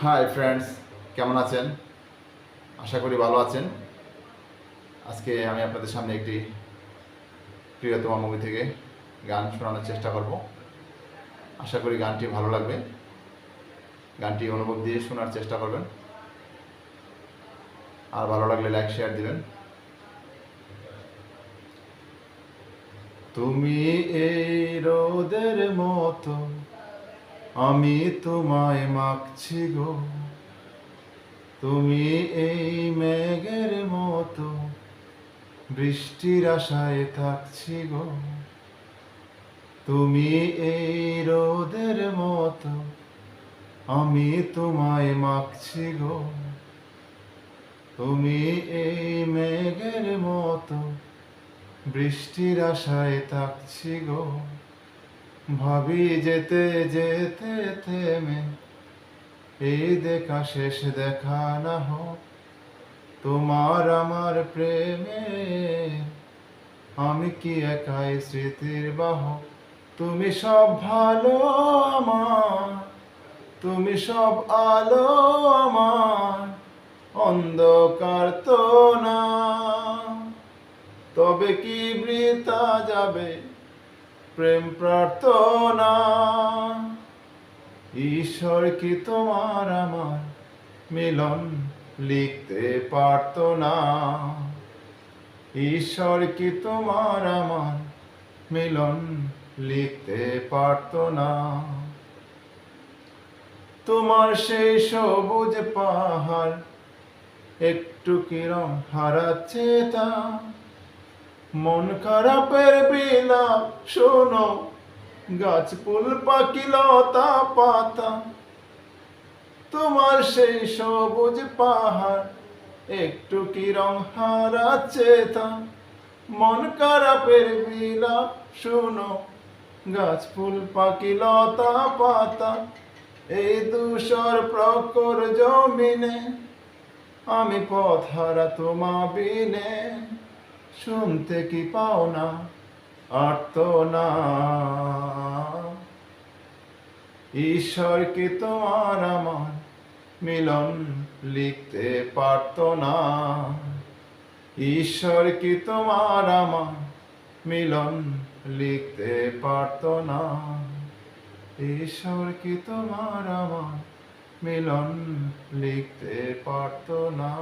Hi friends, কেমন আছেন? আশা করি ভালো আছেন। আজকে আমি আপনাদের সামনে একটি প্রিয়তমা মুভি থেকে গান শোনানোর চেষ্টা করব। আশা করি গানটি ভালো লাগবে। গানটি অনুভব দিয়ে শোনার চেষ্টা করবেন, আর ভালো লাগলে লাইক শেয়ার দিবেন। তুমি এই রোদের মতো, আমি তোমায় মাখছি গো। তুমি এই মেঘের মতো, বৃষ্টির আশায় থাকছি গো। তুমি এই রোদের মতো, আমি তোমায় মাখছি গো। তুমি এই মেঘের মতো, বৃষ্টির আশায় থাকছি গো। ভাবি যেতে যেতে থেমে, এই দেখা শেষ দেখা না হোক তোমার আমার প্রেমে। আমি কি একাই স্মৃতির বাহক? তুমি সব ভালো আমার, তুমি সব আলো আমার, অন্ধকার তো না। তবে কি বৃথা যাবে প্রেম প্রার্থনা? ঈশ্বর কি তোমার আমার মিলন লিখতে পারত না? ঈশ্বর কি তোমার আমার মিলন লিখতে পারত না? তোমার সেই সবুজ পাহাড় একটু কিরম হারাচ্ছে তা। মন খারাপের বিলাপ শোনো, গাছ ফুল পাখি লতা পাতা। তোমার সেই সবুজ পাহাড় একটু কিরম হারাচ্ছে তা। মন খারাপের বিলাপ শোনো, গাছ ফুল পাখি লতা পাতা। এই ধূসর প্রখর জমিনে আমি পথ হারা তোমা বিনে। শুনতে কি পাও না আর্তনা? ঈশ্বর কি তোমার আমার মিলন লিখতে পারত না? ঈশ্বর কি তোমার আমার মিলন লিখতে পারত না? ঈশ্বর কি তোমার আমার মিলন লিখতে পারত না?